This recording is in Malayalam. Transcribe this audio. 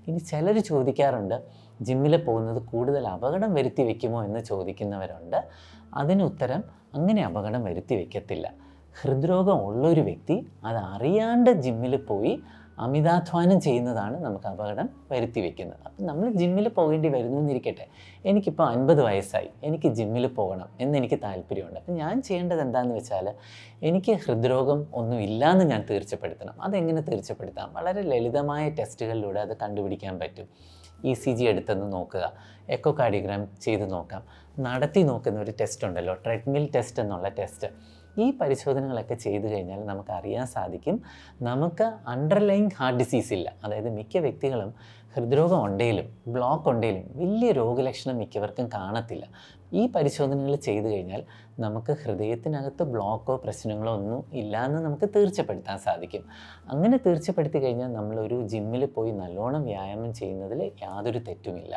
ഇനി ചിലർ ചോദിക്കാറുണ്ട്, ജിമ്മിൽ പോകുന്നത് കൂടുതൽ അപകടം വരുത്തി വയ്ക്കുമോ എന്ന് ചോദിക്കുന്നവരുണ്ട്. അതിനുത്തരം, അങ്ങനെ അപകടം വരുത്തി വയ്ക്കത്തില്ല. ഹൃദ്രോഗം ഉള്ളൊരു വ്യക്തി അത് അറിയാണ്ട് ജിമ്മിൽ പോയി അമിതാധ്വാനം ചെയ്യുന്നതാണ് നമുക്ക് അപകടം വരുത്തി വയ്ക്കുന്നത്. അപ്പം നമ്മൾ ജിമ്മിൽ പോകേണ്ടി വരുന്നു എന്നിരിക്കട്ടെ, എനിക്കിപ്പോൾ 50 വയസ്സായി, എനിക്ക് ജിമ്മിൽ പോകണം എന്നെനിക്ക് താല്പര്യമുണ്ട്. അപ്പം ഞാൻ ചെയ്യേണ്ടത് എന്താണെന്ന് വെച്ചാൽ, എനിക്ക് ഹൃദ്രോഗം ഒന്നും ഇല്ലയെന്ന് ഞാൻ തീർച്ചപ്പെടുത്തണം. അതെങ്ങനെ തീർച്ചപ്പെടുത്താം? വളരെ ലളിതമായ ടെസ്റ്റുകളിലൂടെ അത് കണ്ടുപിടിക്കാൻ പറ്റും. ECG എടുത്തൊന്ന് നോക്കുക, എക്കോ കാർഡിയോഗ്രാം ചെയ്ത് നോക്കാം, നടത്തി നോക്കുന്ന ഒരു ടെസ്റ്റ് ഉണ്ടല്ലോ, ട്രെഡ്മിൽ ടെസ്റ്റ് എന്നുള്ള ടെസ്റ്റ്. ഈ പരിശോധനകളൊക്കെ ചെയ്തു കഴിഞ്ഞാൽ നമുക്കറിയാൻ സാധിക്കും നമുക്ക് അണ്ടർലൈങ് ഹാർട്ട് ഡിസീസ് ഇല്ല. അതായത് മിക്ക വ്യക്തികളും ഹൃദ്രോഗം ഉണ്ടെങ്കിലും ബ്ലോക്ക് ഉണ്ടെങ്കിലും വലിയ രോഗലക്ഷണം മിക്കവർക്കും കാണത്തില്ല. ഈ പരിശോധനകൾ ചെയ്തു കഴിഞ്ഞാൽ നമുക്ക് ഹൃദയത്തിനകത്ത് ബ്ലോക്കോ പ്രശ്നങ്ങളോ ഒന്നും ഇല്ലയെന്ന് നമുക്ക് തീർച്ചപ്പെടുത്താൻ സാധിക്കും. അങ്ങനെ തീർച്ചപ്പെടുത്തി കഴിഞ്ഞാൽ നമ്മളൊരു ജിമ്മിൽ പോയി നല്ലോണം വ്യായാമം ചെയ്യുന്നതിൽ യാതൊരു തെറ്റുമില്ല.